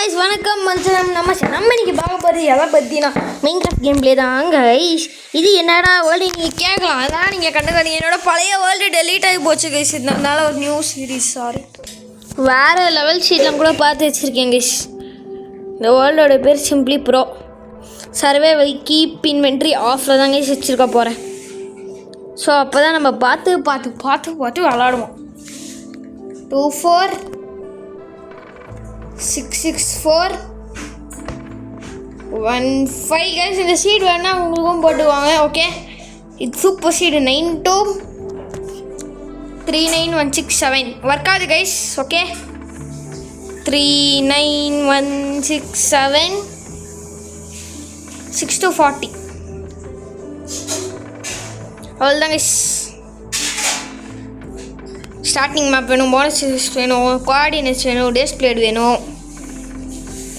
Guys வணக்கம் மஞ்சள் நம்ம இன்னைக்கு பார்க்க போறது எதை பத்தினா மைன்கிராஃப்ட் கேம் ப்ளே தான் गाइस. இது என்னடா வேர்ல்ட் நீங்க கேட்கலாம். அதான் நீங்க கண்டுக்காதீங்க. என்னோட பழைய வேர்ல்ட் டெலீட் ஆகி போச்சு गाइस. இதனால ஒரு நியூ சீரிஸ் சாரி. வேற லெவல் ஷீட்லாம் கூட பார்த்து வச்சிருக்கேன் गाइस. இந்த வேர்ல்டோட பேர் simply bro. Survival keep inventory ஆஃப்ல தான் गाइस வச்சிருக்க போறேன். ஸோ அப்போ தான் நம்ம பார்த்து விளாடுவோம். 24 664 15 guys. இந்த சீட் வேணா உங்களுக்கும் போட்டுவாங்க. ஓகே, இது சூப்பர் சீடு 923916 ஒர்க் ஆகுது கைஸ். ஓகே, 39167 6240 அவ்வளோதான் கைஸ். ஸ்டார்டிங் மேப் வேணும், போனஸ் வேணும், கோஆர்டினேட்ஸ் வேணும், டே ஸ்ப்ரெட் வேணும்.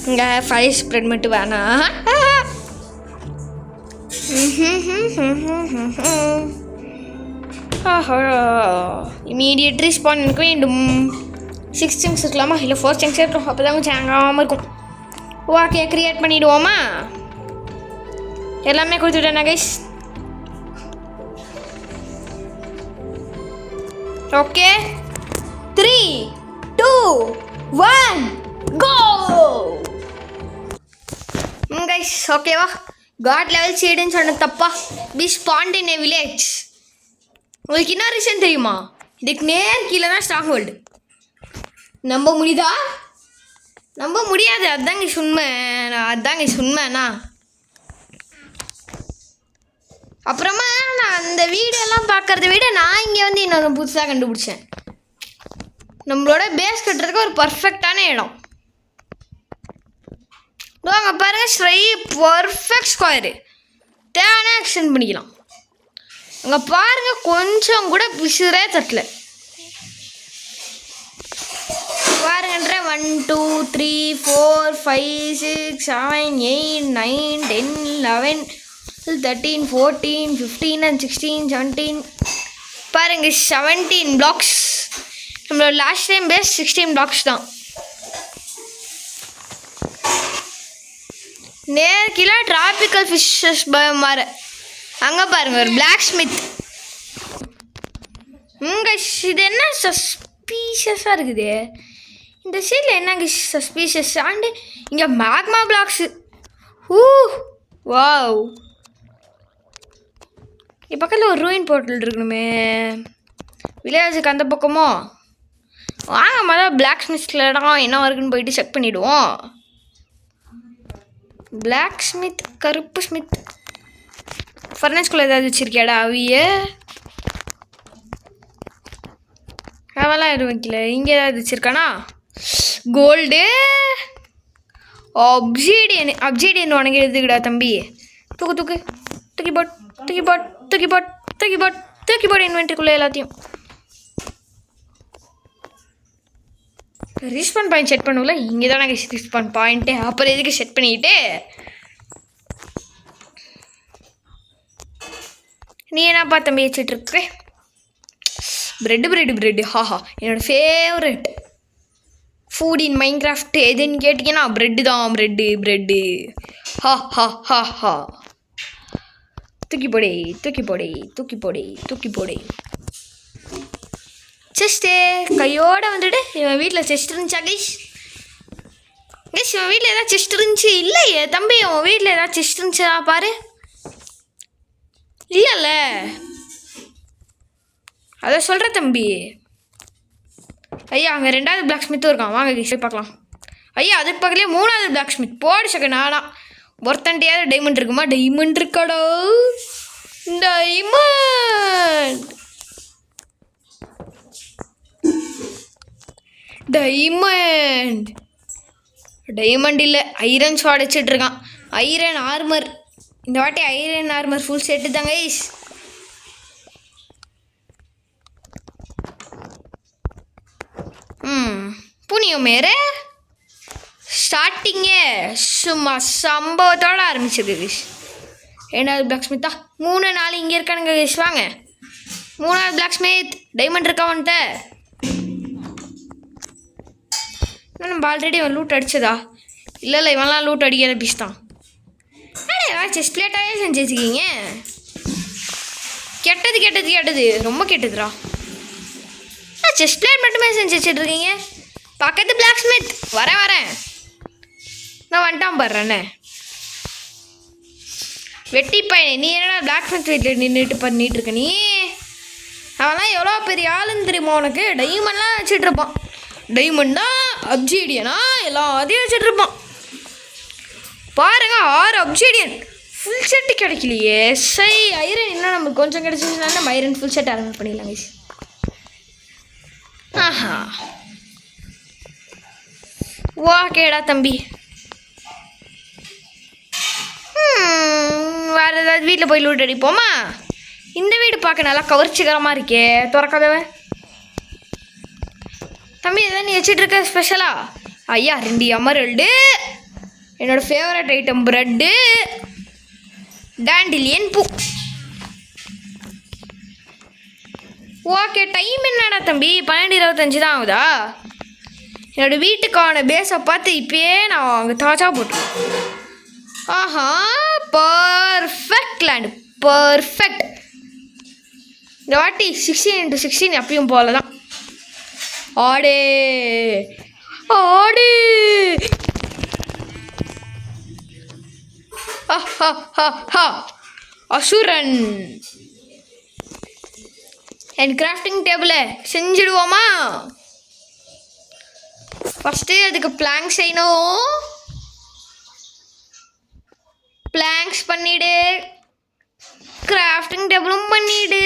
இங்கே ஃபைவ் ஸ்ப்ரெட் மட்டும் வேணாம். இமீடியட் ரீஸ்பான் எனக்கு வேண்டும். 6 திங்ஸ் இருக்கலாமா, இல்லை 4 திங்ஸ் இருக்கும். அப்போ தான் கொஞ்சம் ஹேங்காகாமல் இருக்கும். ஓகே, க்ரியேட் பண்ணிவிடுவோமா? எல்லாமே கொடுத்துட்டேண்ணா கைஸ். Okay, 3 2 1 go guys. ஓகேவா, காட் லெவல் சீடுன்னு சொன்ன தப்பா? Be spawned in a village. உங்களுக்கு என்ன ரீசன் தெரியுமா? இதுக்கு நேர் கீழே தான் ஸ்ட்ராங் ஹோல்டு. நம்ப முடியுதா? நம்ப முடியாது. அதுதாங்க உண்மைண்ணா. அப்புறமா நான் அந்த வீடியோலாம் பார்க்குறத விட நான் இங்கே வந்து இன்னொரு புதுசாக கண்டுபிடிச்சேன். நம்மளோட பேஸ் கட்டுறதுக்கு ஒரு பர்ஃபெக்டான இடம். அங்கே பாருங்கள், ஸ்ட்ரை பர்ஃபெக்ட் ஸ்கொயரு. தேவையான எக்ஸ்டெண்ட் பண்ணிக்கலாம். அங்கே பாருங்கள், கொஞ்சம் கூட பிசுறே தட்டல. பாருங்கன்ற 1 2 3 4 5 6 7 8 9 10 11 13 14 15 and 16 17 பாருங்க, 17 பிளாக்ஸ். நம்மளோட லாஸ்ட் டைம் பேஸ் 16 பிளாக்ஸ் தான். நேர்கில டிராபிக்கல் ஃபிஷ்ஷஸ் மாற அங்கே பாருங்க ஒரு பிளாக் ஸ்மித். இது என்ன சஸ்பீஷியஸாக இருக்குது இந்த சைடில்? என்னங்க சஸ்பீஷியஸ்? அண்டு இங்கே மேக்மா பிளாக்ஸு. வாவ், பக்கத்தில் ஒரு ரூயின் போர்ட்டல் இருக்கணுமே. வில்லேஜுக்கு அந்த பக்கமோ? வாங்க முதல்ல பிளாக் ஸ்மித்தில் இடம் என்ன இருக்குன்னு போயிட்டு செக் பண்ணிவிடுவோம். பிளாக் ஸ்மித், கருப்பு ஸ்மித். ஃபர்னஸ்குள்ளே ஏதாவது வச்சுருக்கியாடா அவிய? அதெல்லாம் எதுவும் வைக்கல. இங்கே ஏதாவது வச்சுருக்கானா? கோல்டு, அப்ஜீடியன் உனக்கு எழுதுக்குடா தம்பி. தூக்கி போட் இன்வென்ட்ரிக்குள்ளே எல்லாத்தையும். ரீஸ்பான் பாயிண்ட் செட் பண்ணுவோம்ல, இங்கே தான் நாங்கள் ரீஸ்பான் பாயிண்ட்டு. அப்புறம் எதுக்கு செட் பண்ணிக்கிட்டு நீ என்னப்பா தம்பி வச்சுட்ருக்கு? ப்ரெட்டு. ஹாஹா, என்னோடய ஃபேவரட் ஃபுட் இன் மைன்கிராஃப்ட் எதுன்னு கேட்டிங்கன்னா ப்ரெட்டு தான். ப்ரெட்டு. ஹா. தூக்கி போடே. செஸ்ட்டு கையோடு வந்துட்டு இவன் வீட்டில் செஸ்ட் இருந்துச்சா கைஸ்? இவன் வீட்டில் ஏதாவது செஸ்ட் இருந்துச்சு? இல்லையே தம்பி, உன் வீட்டில் ஏதாவது செஸ்ட் இருந்துச்சா பாரு. இல்லைல்ல, அதை சொல்கிற தம்பி. ஐயா, அங்கே 2வது பிளாக் ஸ்மித்தும் இருக்கான். வாங்க கைஸ் பார்க்கலாம். ஐயா, அதுக்கு பக்கத்துலேயே 3வது பிளாக் ஸ்மித். போடு செகண்ட். நானா ஒருத்தன்ட்டையாவது டைமண்ட் இருக்குமா? டைமண்ட் இருக்காடா. டைமண்ட் இல்லை, ஐரன் ஷாட் வச்சுட்ருக்கான். Iron armour. இந்த வாட்டி ஐரன் ஆர்மர் ஃபுல் செட்டு தாங்க கைஸ். புனியும் மேரே ஸ்டார்டிங்கே சும்மா சம்பவத்தோடு ஆரம்பிச்சிருக்கு கைஸ். 2வது பிளாக் ஸ்மித்தா? 3 4 இங்கே இருக்கானுங்க கைஸ். வாங்க, 3வது பிளாக் ஸ்மித். டைமண்ட் இருக்கா வந்துட்டு? நம்ம ஆல்ரெடி ஒரு லூட் அடிச்சதா? இல்லை இவன்லாம் லூட் அடிக்கிற பீஸ் தான். செஸ்ட் பிளேட்டாகவே செஞ்சு வச்சுக்கிங்க. கெட்டது ரொம்ப கெட்டதுரா. செஸ்ட் பிளேட் மட்டுமே செஞ்சு வச்சுட்ருக்கீங்க. பக்கத்து பிளாக் ஸ்மித் வரேன் நான் வந்துட்டான் பாடுறேண்ணே. வெட்டிப்பாயனே நீ என்னடா பிளாக் ஸ்மித் வீட்டில் நின்றுட்டு பண்ணிட்டு இருக்க நீ? அவன்லாம் எவ்வளோ பெரிய ஆளுன்னு தெரியுமா உனக்கு? டைமண்ட்லாம் வச்சுட்டு இருப்பான். டைமண்டா அப்ஜீடியனா எல்லாத்தையும் வச்சுட்டு இருப்பான். பாருங்க 6 அப்ஜீடியன் ஃபுல் செட்டு கிடைக்கலையே. ஐரன் இன்னும் நம்மளுக்கு கொஞ்சம் கிடைச்சிச்சுன்னா நம்ம ஐரன் ஃபுல் செட் அரேஞ்ச் பண்ணிடலாம் கைஸ். ஆஹா ஓகேடா தம்பி. வேறு ஏதாவது வீட்டில் போய் லூட் அடிப்போமா? இந்த வீடு பார்க்க நல்லா கவர்ச்சிகரமாக இருக்கே. திறக்காதவ தம்பி எதாவது நீ வச்சிட்ருக்க ஸ்பெஷலா? ஐயா 2 எமரல்டு, என்னோடய ஃபேவரட் ஐட்டம் ப்ரெட்டு, டாண்டிலியன் பூ. ஓகே டைம் என்னடா தம்பி? 12:25 தான் ஆகுதா? என்னோடய வீட்டுக்கான பேஸை பார்த்து இப்போயே நான் அங்கே தாஜா போட்டுருவேன். ஆஹா பர்ஃபெக்ட் லேண்டு பர்ஃபெக்ட். இந்த வாட்டி 16x16 அப்பயும் போல தான். ஆடே அசுரன். என் கிராஃப்டிங் டேபிளை செஞ்சிடுவோமா? ஃபஸ்ட்டு அதுக்கு பிளாங்க்ஸ் செய்யணும். பிளாங்க்ஸ் பண்ணிவிடு, கிராஃப்டிங் டேபிளும் பண்ணிவிடு.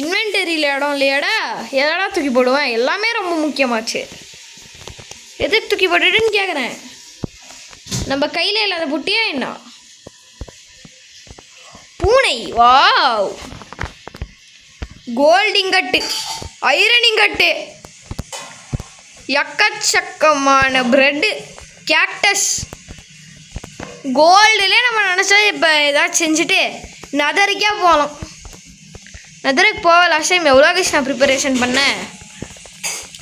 இன்வென்டரியில் இடம் இல்லையாடா? எதடா தூக்கி போடுவேன்? எல்லாமே ரொம்ப முக்கியமாச்சு. எதுக்கு தூக்கி போட்டுட்டுன்னு கேட்குறேன். நம்ம கையில் இல்லாத புட்டியா என்ன? பூனை. வாவ் கோல்டு இங்கட்டு, ஐரன் இங்கட்டு, எக்கச்சக்கமான ப்ரெட்டு, கேக்டஸ். கோல்டுலே நம்ம நினச்சா இப்போ ஏதாச்சும் செஞ்சுட்டு நதரிக்கா போகலாம். நதருக்கு போக லாஸ்ட் டைம் எவ்வளோ கஷ்டம் நான் ப்ரிப்பரேஷன் பண்ணேன்.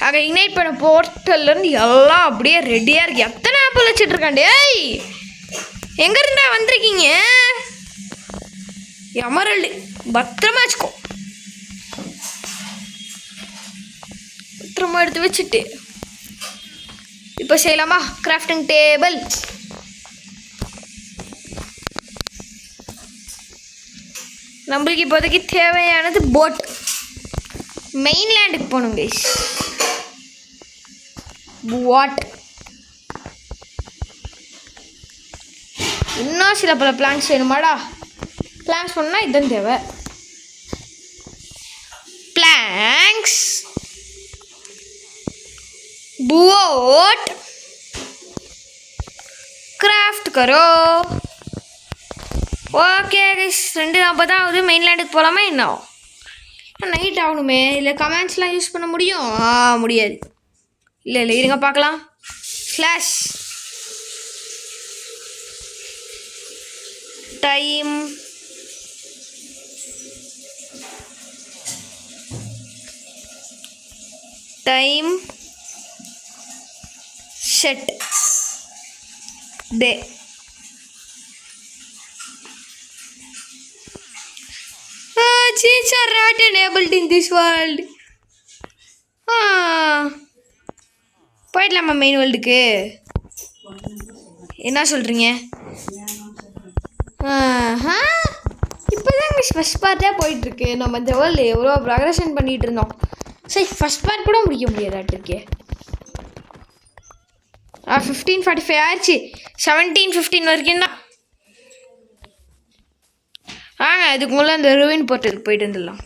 அங்கே இக்னைட் பண்ண போர்ட்டல்லேருந்து எல்லாம் அப்படியே ரெடியாக இருக்கு. எத்தனை ஆப்பிள் வச்சுட்ருக்காண்டே? எங்கே இருந்தா வந்திருக்கீங்க? எமரல்டு பத்திரமா வச்சுக்கோ. பத்திரமா எடுத்து வச்சுட்டு இப்போ செய்யலாமா கிராஃப்டிங் டேபிள்? நம்மளுக்கு இப்போதைக்கு தேவையானது போட். மெயின்லேண்டுக்கு போகணும் கைஸ். வாட் இன்னும் சில பல பிளான்ஸ் வேணுமாடா? பிளான்ஸ் பண்ணால் இதுதான் தேவை. பிளாங்க்ஸ் बोट क्राफ्ट करो. ஓகே கைஸ் 2:40 ஆகுது. மெயின்லேண்டுக்கு போகலாமா என்ன? நைட் ஆகணுமே. இல்லை கமெண்ட்ஸ்லாம் யூஸ் பண்ண முடியும்? முடியாது. இல்லை இருங்க பார்க்கலாம். Slash time set day. Cheats are not enabled in this world. போயிடலாமா மெயின் வேர்ல்டுக்கு? என்ன சொல்கிறீங்க? இப்போ தான் ஃபஸ்ட் பார்ட்டாக போயிட்டுருக்கு. நம்ம இந்த வேர்ல்டு எவ்வளோ ப்ராக்ரஷன் பண்ணிகிட்டு இருந்தோம். சரி ஃபஸ்ட் பார்ட் கூட முடிக்க முடியாதாட்டிருக்கே. 15:45 ஆயிடுச்சு. 17:15 வரைக்கும் தான். இதுக்கு முன்னே அந்த ரூயின் போர்ட்டலுக்கு போயிட்டு வந்துடலாம்.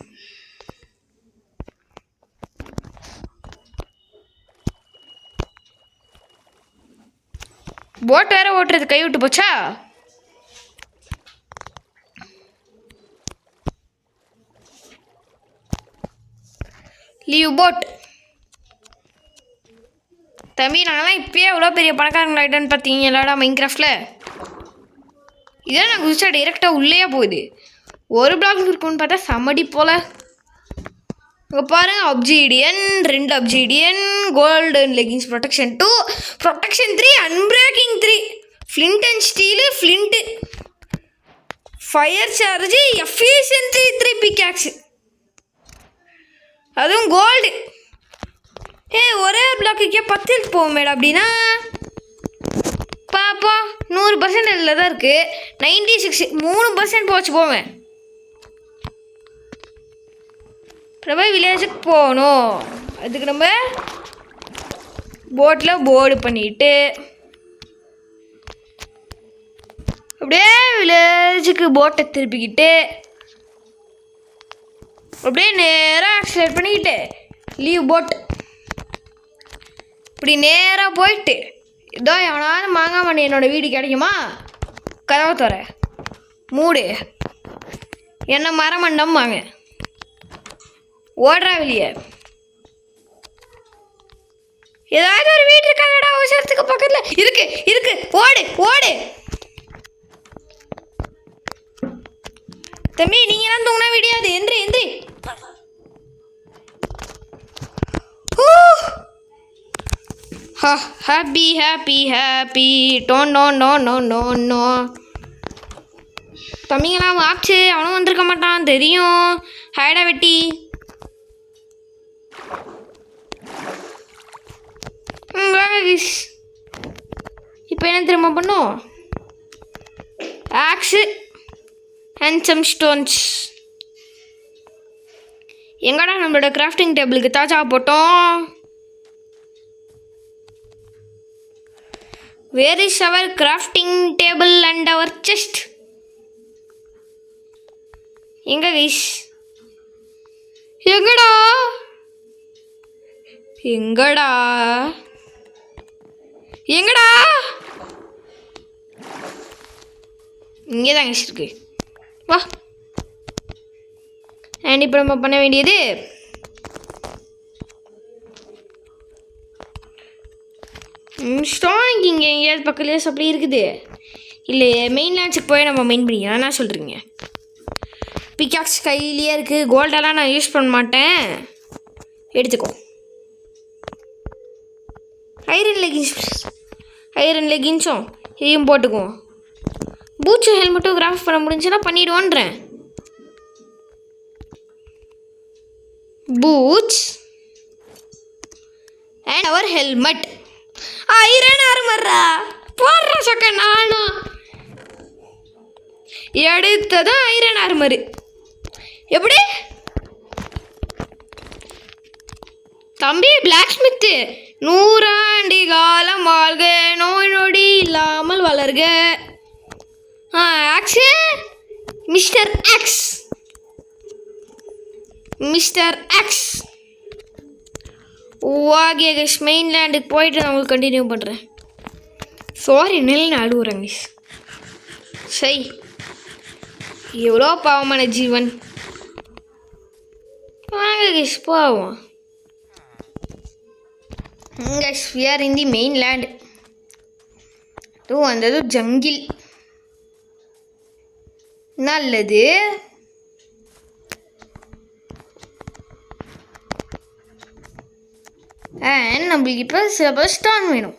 போட் வேற ஓட்டுறது கை விட்டு போச்சா? Leave boat. தம்பி நாங்களாம் இப்போயே எவ்வளோ பெரிய பணக்காரங்களாயிட்டோன்னு பார்த்தீங்களாடா மைன்கிராஃப்டில். இதான் நான் குதிச்சா டைரெக்டாக உள்ளேயே போகுது. ஒரு பிளாக் இருக்குன்னு பார்த்தா சமடி போல். இங்கே பாருங்கள், obsidian 2 obsidian, golden leggings protection 2, protection 3, unbreaking 3, flint and steel, flint, fire charge, efficiency 3 pickaxe, அதுவும் கோல்டு. ஒரே பிளாக்குக்கே 10 ஹெல்த் போகும் மேடம். அப்படின்னா பாப்பா 100% இதில் தான் இருக்குது. 96 3% போச்சு போவேன். நம்ம வில்லேஜுக்கு போகணும். அதுக்கு நம்ம போட்டில் போர்டு பண்ணிவிட்டு அப்படியே வில்லேஜுக்கு போட்டை திருப்பிக்கிட்டு அப்படியே நேராக ஆக்சிலேட் பண்ணிக்கிட்டு லீவ் போட் இப்படி நேராக போயிட்டு இதோ எவனாவது மாங்காய் மணி என்னோடய வீடு கிடைக்குமா, கதவை தர மூடு, என்ன மரமண்டம் வாங்க, ஓடுறா வெளியே. ஏதாவது ஒரு வீடு இருக்காங்கடா அவசரத்துக்கு பக்கத்தில் இருக்கு ஓடு ஓடு. தம்பி நீங்கள் தான் தூங்கினா விடியாது, எந்திரி. Happy no. தம்பிங்களாம் வாச்சு, அவனும் வந்திருக்க மாட்டான் தெரியும். ஹைடா வெட்டி. இப்போ என்ன திரும்ப பண்ணும், ஆக்ஸு அண்ட் சம் ஸ்டோன்ஸ். எங்கடா நம்மளோட கிராஃப்டிங் டேபிளுக்கு தாஜா போட்டோம். Where is our crafting table and our chest? எங்க கைஸ், எங்கடா இங்கே தான் கைஸ் இருக்கு. வா. அண்ட் இப்போ நம்ம பண்ண வேண்டியது ஸ்டோனிங் இங்கே எங்கேயாவது பக்கத்துலேயே அப்படி இருக்குது. இல்லை மெயின் லேண்ட்ஸுக்கு போய் நம்ம மெயின் பண்ணிக்கலாம். என்ன சொல்கிறீங்க? பிக்காக்ஸ் கையிலேயே இருக்குது. கோல்டெல்லாம் நான் யூஸ் பண்ண மாட்டேன், எடுத்துக்கோ. ஐரன் லெகின்ஸும் இதையும் போட்டுக்குவோம். பூட்ஸு ஹெல்மெட்டும் கிராஃப்ட் பண்ண முடிஞ்சுன்னா பண்ணிவிடுவோன்றேன். Boots and our helmet. Iron ஆர்மரா போடுற சொக்க நானும் எடுத்ததும் ஐரன் ஆர்மரு. எப்படி தம்பி பிளாக் ஸ்மித்து? 100 ஆண்டு காலம் வாழ்க, நோய் நொடி இல்லாமல் வளர்க. Axe mister X. Okay guys, மெயின்லேண்டுக்கு போயிட்டு நான் உங்களுக்கு கண்டினியூ பண்ணுறேன். சாரி நான் அழுகுறேன் கைஸ். சரி, எவ்வளோ பாவமான ஜீவன். வாங்க கைஸ் போவோம். Guys we are in the mainland. வந்தது ஜங்கில். நல்லது. அண்ட் நம்மளுக்கு இப்போ சிலபஸ் ஸ்டான் வேணும்.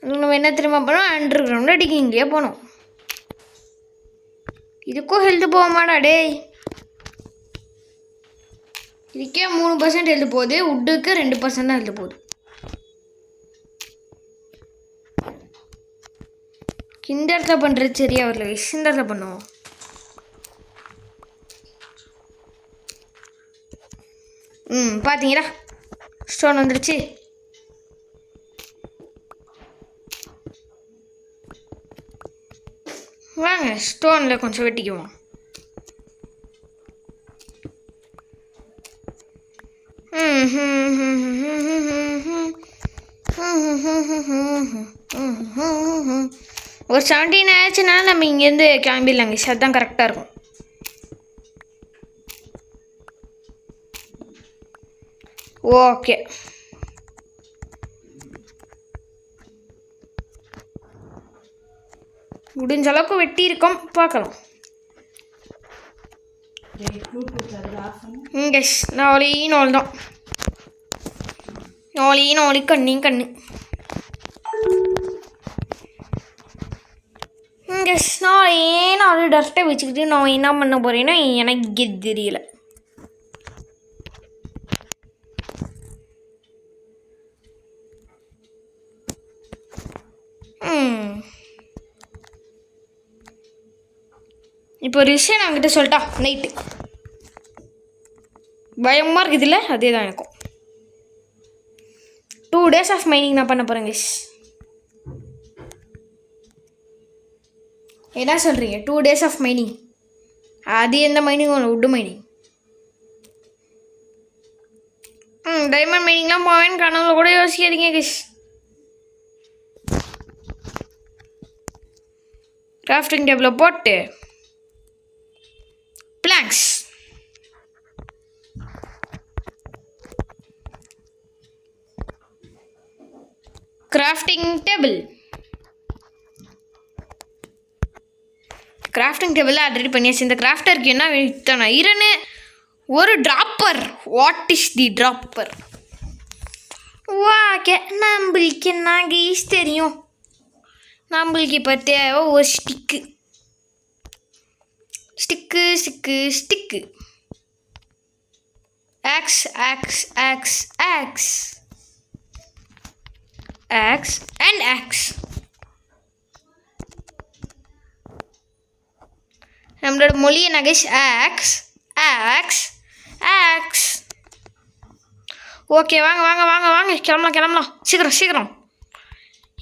நம்ம என்ன திரும்ப போனோம், அண்டர் கிரவுண்ட் அடிக்கிங்கே போனோம். இதுக்கும் ஹெல்த்து போக மாட்டா டேய். இதுக்கே 3% ஹெல்த்து போகுது, உட்டுக்கு 2% தான் ஹெல்த்து போகுது. இந்த இடத்துல பண்ணுறது சரியா வரல, இந்த இடத்துல பண்ணுவோம். பார்த்தீங்களா ஸ்டோன் வந்துருச்சு. வாங்க ஸ்டோனில் கொஞ்சம் வெட்டிக்குவோம். ஒரு 17 ஆயிடுச்சுனால நம்ம இங்கேருந்து கிளம்பிடலாங்க. அதுதான் கரெக்டாக இருக்கும். ஓகே, முடிஞ்ச அளவுக்கு வெட்டி இருக்கோம், பார்க்கலாம். கெஸ் நாலு தான். நாலு கண்ணு கெஸ் நாலு டஸ்ட்டை வச்சுக்கிட்டு நான் என்ன பண்ண போகிறேன்னா எனக்கு தெரியல. இப்போ ஒரு விஷயம் நான் கிட்ட சொல்லிட்டா நைட்டு பயமாக இருக்குது இல்லை? அதே தான் எனக்கும். 2 days ஆஃப் மைனிங் நான் பண்ண போகிறேன் கெஸ். என்ன சொல்கிறீங்க? 2 days ஆஃப் மைனிங். அது எந்த மைனிங்? உட்டு மைனிங். டைமண்ட் மைனிங்லாம் போவேன்னு கனவுல கூட யோசிக்காதீங்க கெஸ். கிராஃப்டிங் டேபிளில் போட்டு பிளாங்க்ஸ் கிராஃப்டிங் டேபிள் ஆல்ரெடி பண்ணியாச்சு. இந்த கிராஃப்டருக்கு என்ன இத்தனை ஐரனு, ஒரு dropper. What is the dropper? வாக்கே நம்மளுக்கு என்ன கைஸ் தெரியும்? நம்மளுக்கு இப்போ தேவை ஒரு ஸ்டிக்கு. Aux and aux. நம்மளோட மொழி என்ன கைஸ்? ஆக்ஸ். ஓகே வாங்க கிளம்பலாம். சீக்கிரம்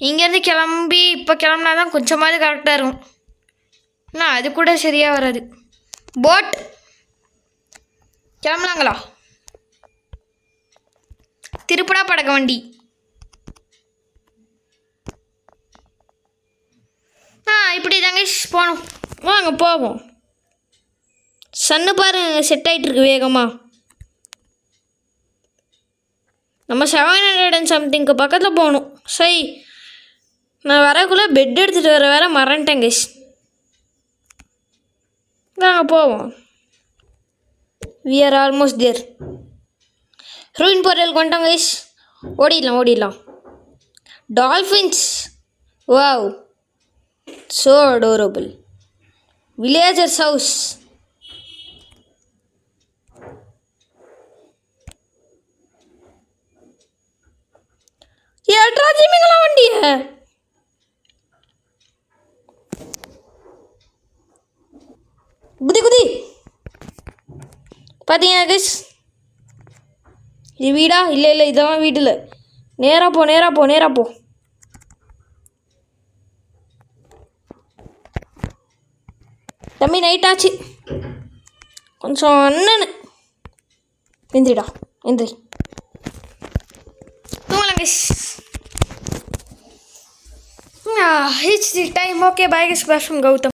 இங்கேருந்து கிளம்பி இப்போ கிளம்புனா தான் கொஞ்சமாவது கரெக்டாக இருக்கும். அது கூட சரியாக வராது. போட் கிளம்பலாங்களா? திருப்படா படக்க வண்டி. இப்படி தாங்க போகணும். வாங்க போவோம். சன்னு பாருங்க செட் ஆகிட்டுருக்கு வேகமாக. நம்ம 700 and something பக்கத்தில் போகணும். சரி, நான் வரக்குள்ளே பெட் எடுத்துகிட்டு வேற மறந்துட்டேன் கைஸ். வாங்க போவோம். we are almost there. Ruin portal கொண்டோம் கைஸ். ஓடிடலாம். Dolphins, wow, so adorable. villagers house. ஏட்ராஜி மீங்களா வண்டிய குதி பார்த்தீங்கன்னா கைஸ், இது வீடா? இல்லை இதெல்லாம் வீடு இல்லை. நேராக போ. தம்பி நைட் ஆச்சு, கொஞ்சம் அண்ணனு எந்திரிடா. தூங்கலாம் guys. It's the time. Okay, bye guys. Bye from Gautham.